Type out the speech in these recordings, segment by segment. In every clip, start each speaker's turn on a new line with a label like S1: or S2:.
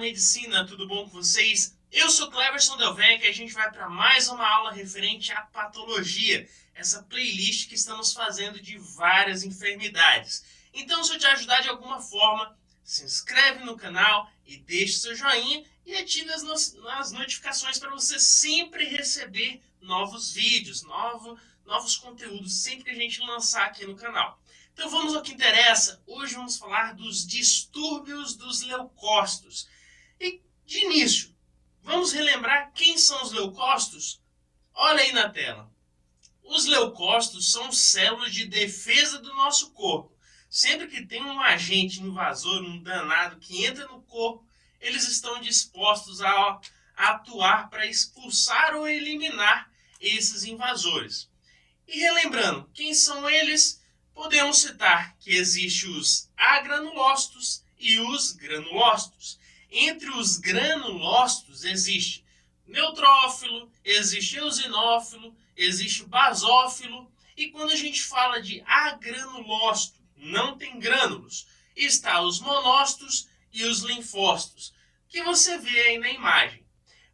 S1: Medicina, tudo bom com vocês? Eu sou Cleverson Delvec e a gente vai para mais uma aula referente à patologia, essa playlist que estamos fazendo de várias enfermidades. Então, se eu te ajudar de alguma forma, se inscreve no canal e deixe seu joinha e ative as notificações para você sempre receber novos vídeos, novos conteúdos, sempre que a gente lançar aqui no canal. Então vamos ao que interessa. Hoje vamos falar dos distúrbios dos leucócitos. E de início, vamos relembrar quem são os leucócitos? Olha aí na tela. Os leucócitos são células de defesa do nosso corpo. Sempre que tem um agente invasor, um danado que entra no corpo, eles estão dispostos a atuar para expulsar ou eliminar esses invasores. E relembrando, quem são eles? Podemos citar que existem os agranulócitos e os granulócitos. Entre os granulócitos existe neutrófilo, existe eosinófilo, existe basófilo. E quando a gente fala de agranulócito, não tem grânulos. Está os monócitos e os linfócitos, que você vê aí na imagem.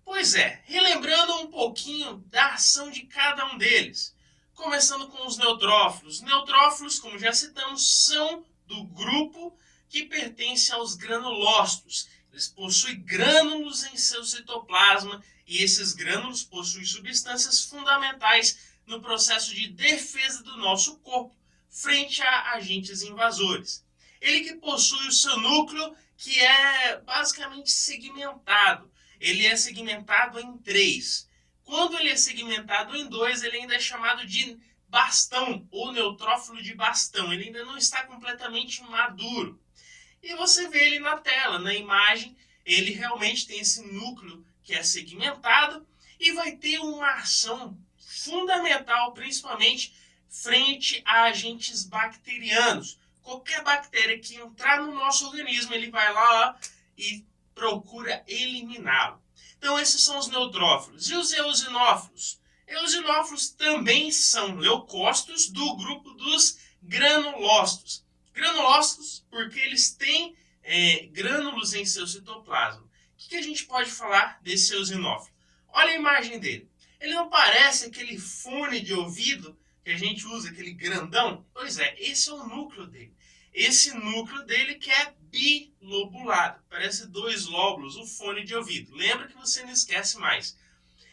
S1: Pois é, relembrando um pouquinho da ação de cada um deles. Começando com os neutrófilos. Neutrófilos, como já citamos, são do grupo que pertence aos granulócitos. Eles possuem grânulos em seu citoplasma e esses grânulos possuem substâncias fundamentais no processo de defesa do nosso corpo frente a agentes invasores. Ele que possui o seu núcleo que é basicamente segmentado. Ele é segmentado em 3. Quando ele é segmentado em 2, ele ainda é chamado de bastão, ou neutrófilo de bastão. Ele ainda não está completamente maduro. E você vê ele na tela, na imagem, ele realmente tem esse núcleo que é segmentado e vai ter uma ação fundamental, principalmente frente a agentes bacterianos. Qualquer bactéria que entrar no nosso organismo, ele vai lá e procura eliminá-lo. Então, esses são os neutrófilos. E os eosinófilos? Eosinófilos também são leucócitos do grupo dos granulócitos. Granulócitos porque eles têm grânulos em seu citoplasma. O que a gente pode falar desse eosinófilo? Olha a imagem dele. Ele não parece aquele fone de ouvido que a gente usa, aquele grandão? Pois é, esse é o núcleo dele. Esse núcleo dele que é bilobulado. Parece 2 lóbulos, o fone de ouvido. Lembra que você não esquece mais.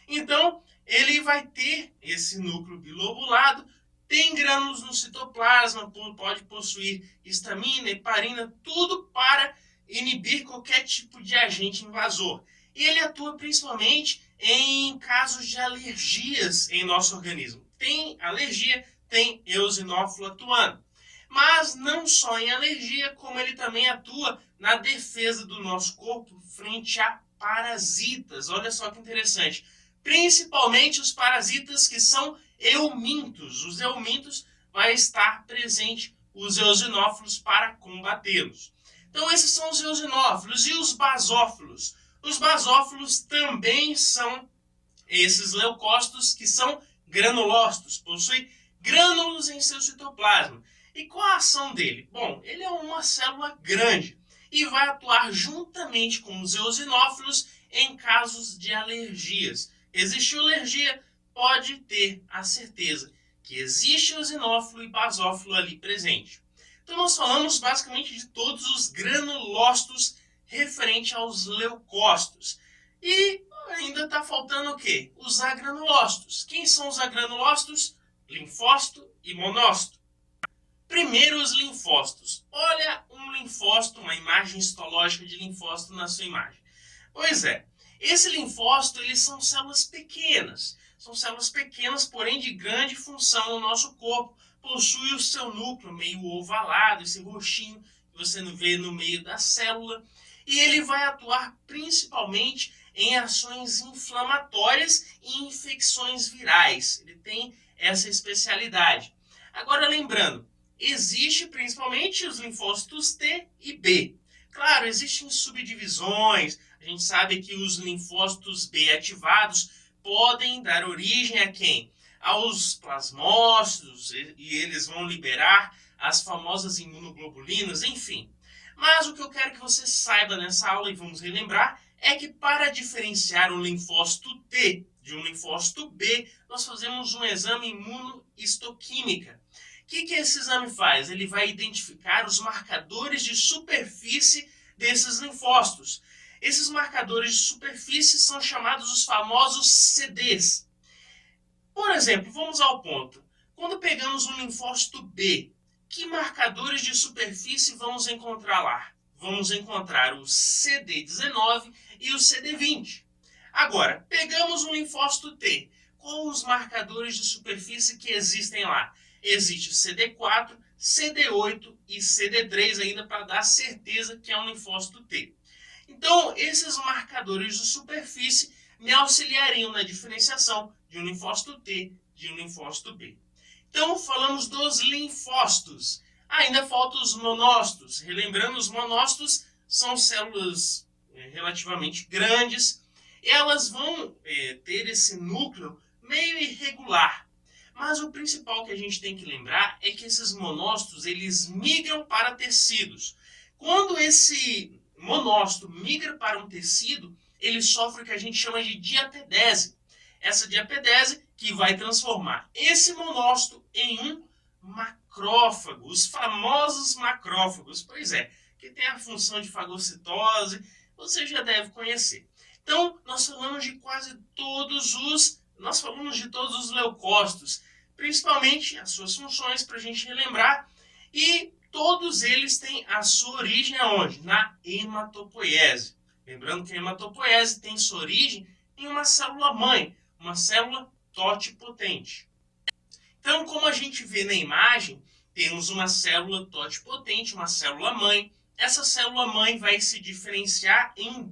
S1: Então, ele vai ter esse núcleo bilobulado, tem grânulos no citoplasma, pode possuir histamina, heparina, tudo para inibir qualquer tipo de agente invasor. E ele atua principalmente em casos de alergias em nosso organismo. Tem alergia, tem eosinófilo atuando. Mas não só em alergia, como ele também atua na defesa do nosso corpo frente a parasitas. Olha só que interessante. Principalmente os parasitas que são eumintos. Os eumintos vai estar presente os eosinófilos para combatê-los. Então esses são os eosinófilos. E os basófilos? Os basófilos também são esses leucócitos que são granulócitos, possuem grânulos em seu citoplasma. E qual a ação dele? Bom, ele é uma célula grande e vai atuar juntamente com os eosinófilos em casos de alergias. Existiu alergia, pode ter a certeza que existe eosinófilo e basófilo ali presente. Então nós falamos basicamente de todos os granulócitos referente aos leucócitos. E ainda está faltando o quê? Os agranulócitos. Quem são os agranulócitos? Linfócito e monócito. Primeiro, os linfócitos. Olha um linfócito, uma imagem histológica de linfócito na sua imagem. Pois é, esse linfócito, eles são células pequenas. São células pequenas, porém de grande função no nosso corpo. Possui o seu núcleo meio ovalado, esse roxinho que você vê no meio da célula. E ele vai atuar principalmente em ações inflamatórias e infecções virais. Ele tem essa especialidade. Agora, lembrando, existe principalmente os linfócitos T e B. Claro, existem subdivisões. A gente sabe que os linfócitos B ativados podem dar origem a quem? Aos plasmócitos, e eles vão liberar as famosas imunoglobulinas, enfim. Mas o que eu quero que você saiba nessa aula, e vamos relembrar, é que para diferenciar um linfócito T de um linfócito B, nós fazemos um exame imunohistoquímica. O que esse exame faz? Ele vai identificar os marcadores de superfície desses linfócitos. Esses marcadores de superfície são chamados os famosos CDs. Por exemplo, vamos ao ponto. Quando pegamos um linfócito B, que marcadores de superfície vamos encontrar lá? Vamos encontrar o CD19 e o CD20. Agora, pegamos um linfócito T. Quais os marcadores de superfície que existem lá? Existe CD4, CD8 e CD3 ainda para dar certeza que é um linfócito T. Então, esses marcadores de superfície me auxiliariam na diferenciação de um linfócito T de um linfócito B. Então, falamos dos linfócitos. Ainda faltam os monócitos. Relembrando, os monócitos são células relativamente grandes. Elas vão ter esse núcleo meio irregular. Mas o principal que a gente tem que lembrar é que esses monócitos eles migram para tecidos. Quando esse monócito migra para um tecido, ele sofre o que a gente chama de diapedese. Essa diapedese que vai transformar esse monócito em um macrófago, os famosos macrófagos, pois é, que tem a função de fagocitose, você já deve conhecer. Então, nós falamos de todos os leucócitos, principalmente as suas funções para a gente relembrar, e todos eles têm a sua origem aonde? Na hematopoiese. Lembrando que a hematopoiese tem sua origem em uma célula-mãe, uma célula totipotente. Então, como a gente vê na imagem, temos uma célula totipotente, uma célula-mãe. Essa célula-mãe vai se diferenciar em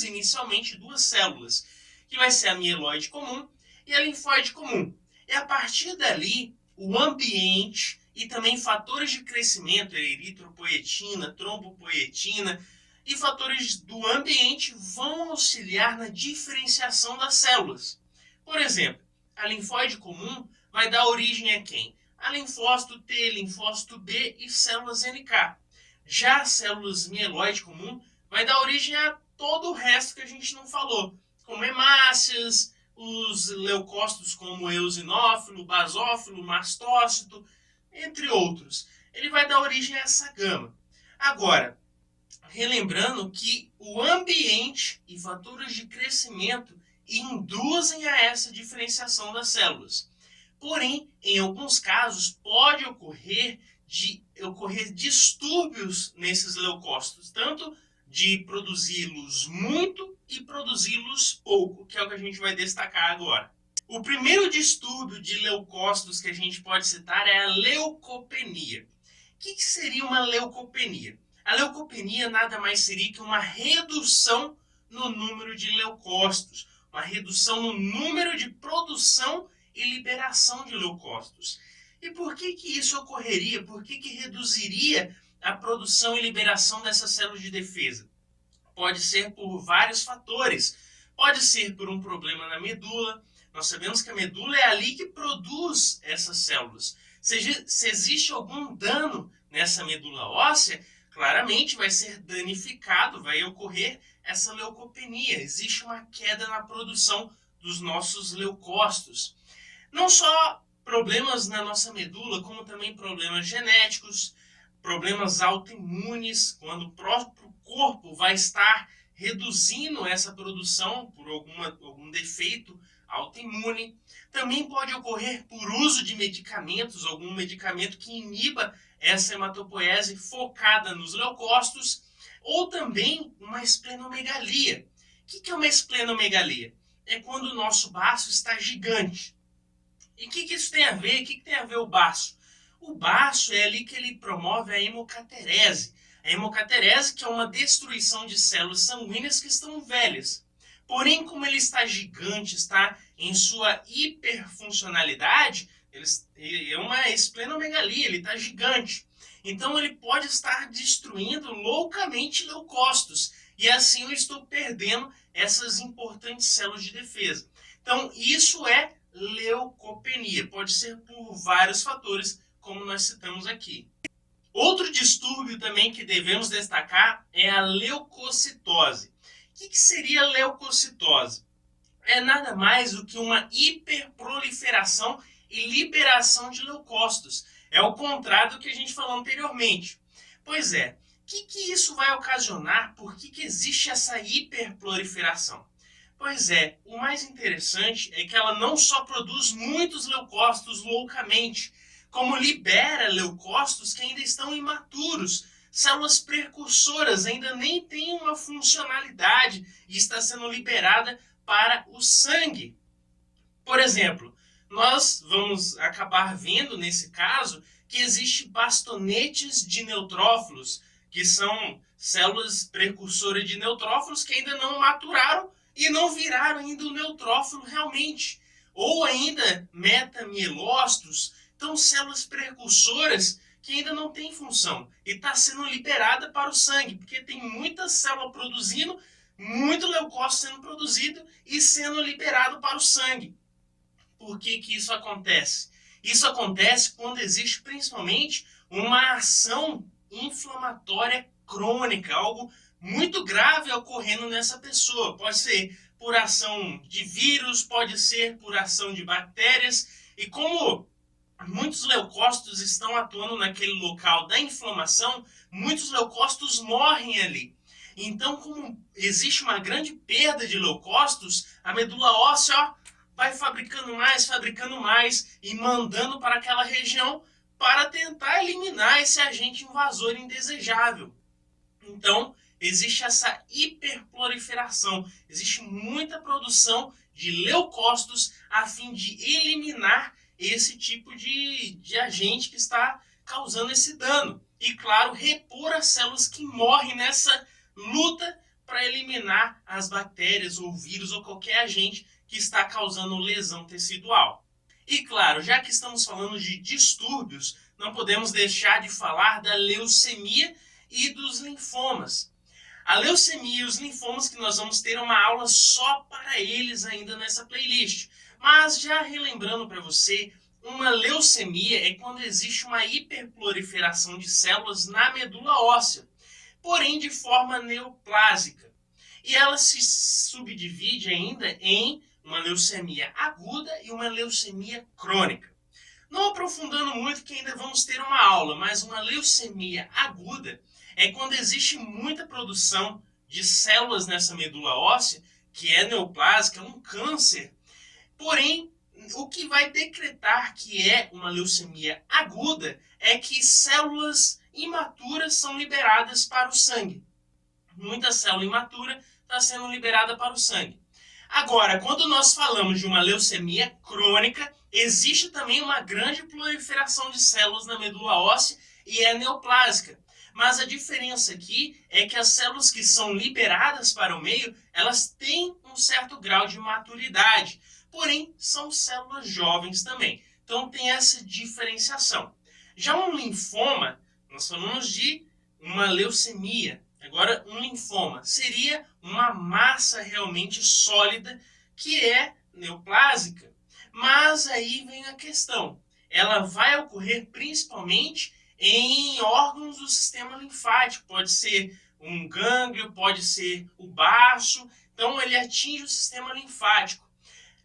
S1: inicialmente duas células, que vai ser a mieloide comum e a linfóide comum. E a partir dali, o ambiente e também fatores de crescimento, eritropoetina, trombopoetina e fatores do ambiente vão auxiliar na diferenciação das células. Por exemplo, a linfóide comum vai dar origem a quem? A linfócito T, linfócito B e células NK. Já as células mieloide comum vai dar origem a todo o resto que a gente não falou, como hemácias, os leucócitos como eosinófilo, basófilo, mastócito, entre outros. Ele vai dar origem a essa gama. Agora, relembrando que o ambiente e fatores de crescimento induzem a essa diferenciação das células. Porém, em alguns casos, pode ocorrer distúrbios nesses leucócitos, tanto de produzi-los muito e produzi-los pouco, que é o que a gente vai destacar agora. O primeiro distúrbio de leucócitos que a gente pode citar é a leucopenia. O que seria uma leucopenia? A leucopenia nada mais seria que uma redução no número de leucócitos, uma redução no número de produção e liberação de leucócitos. E por que isso ocorreria? Por que reduziria a produção e liberação dessas células de defesa? Pode ser por vários fatores. Pode ser por um problema na medula. Nós sabemos que a medula é ali que produz essas células. Se existe algum dano nessa medula óssea, claramente vai ser danificado, vai ocorrer essa leucopenia. Existe uma queda na produção dos nossos leucócitos. Não só problemas na nossa medula, como também problemas genéticos, problemas autoimunes, quando o próprio corpo vai estar reduzindo essa produção por algum defeito autoimune. Também pode ocorrer por uso de medicamentos, algum medicamento que iniba essa hematopoiese focada nos leucócitos, ou também uma esplenomegalia. O que é uma esplenomegalia? É quando o nosso baço está gigante. E o que isso tem a ver? O que tem a ver o baço? O baço é ali que ele promove a hemocaterese. A hemocaterese que é uma destruição de células sanguíneas que estão velhas. Porém, como ele está gigante, está em sua hiperfuncionalidade, é uma esplenomegalia, ele está gigante. Então, ele pode estar destruindo loucamente leucócitos. E assim eu estou perdendo essas importantes células de defesa. Então, isso é leucopenia. Pode ser por vários fatores, como nós citamos aqui. Outro distúrbio também que devemos destacar é a leucocitose. O que seria a leucocitose? É nada mais do que uma hiperproliferação e liberação de leucócitos. É o contrário do que a gente falou anteriormente. Pois é, o que isso vai ocasionar? Por que existe essa hiperproliferação? Pois é, o mais interessante é que ela não só produz muitos leucócitos loucamente, como libera leucócitos que ainda estão imaturos. Células precursoras ainda nem têm uma funcionalidade e está sendo liberada para o sangue. Por exemplo, nós vamos acabar vendo nesse caso que existe bastonetes de neutrófilos, que são células precursoras de neutrófilos que ainda não maturaram e não viraram ainda o neutrófilo realmente. Ou ainda metamielócitos, então células precursoras que ainda não têm função e está sendo liberada para o sangue, porque tem muita célula produzindo, muito leucócito sendo produzido e sendo liberado para o sangue. Por que isso acontece? Isso acontece quando existe principalmente uma ação inflamatória crônica, algo muito grave ocorrendo nessa pessoa. Pode ser por ação de vírus, pode ser por ação de bactérias. E como muitos leucócitos estão atuando naquele local da inflamação, muitos leucócitos morrem ali. Então, como existe uma grande perda de leucócitos, a medula óssea vai fabricando mais e mandando para aquela região para tentar eliminar esse agente invasor indesejável. Então, existe essa hiperproliferação, existe muita produção de leucócitos a fim de eliminar esse tipo de agente que está causando esse dano. E, claro, repor as células que morrem nessa luta para eliminar as bactérias ou vírus ou qualquer agente que está causando lesão tecidual. E, claro, já que estamos falando de distúrbios, não podemos deixar de falar da leucemia e dos linfomas. A leucemia e os linfomas que nós vamos ter uma aula só para eles ainda nessa playlist. Mas já relembrando para você, uma leucemia é quando existe uma hiperproliferação de células na medula óssea, porém de forma neoplásica. E ela se subdivide ainda em uma leucemia aguda e uma leucemia crônica. Não aprofundando muito, que ainda vamos ter uma aula, mas uma leucemia aguda é quando existe muita produção de células nessa medula óssea, que é neoplásica, um câncer. Porém, o que vai decretar que é uma leucemia aguda é que células imaturas são liberadas para o sangue. Muita célula imatura está sendo liberada para o sangue. Agora, quando nós falamos de uma leucemia crônica, existe também uma grande proliferação de células na medula óssea e é neoplásica. Mas a diferença aqui é que as células que são liberadas para o meio, elas têm um certo grau de maturidade, porém são células jovens também. Então tem essa diferenciação. Já um linfoma, nós falamos de uma leucemia. Agora, um linfoma seria uma massa realmente sólida que é neoplásica. Mas aí vem a questão. Ela vai ocorrer principalmente em órgãos do sistema linfático. Pode ser um gânglio, pode ser o baço. Então, ele atinge o sistema linfático.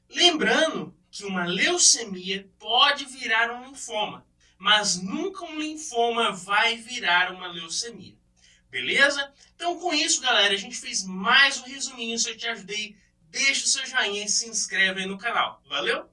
S1: Lembrando que uma leucemia pode virar um linfoma, mas nunca um linfoma vai virar uma leucemia. Beleza? Então, com isso, galera, a gente fez mais um resuminho. Se eu te ajudei, deixa o seu joinha e se inscreve aí no canal. Valeu?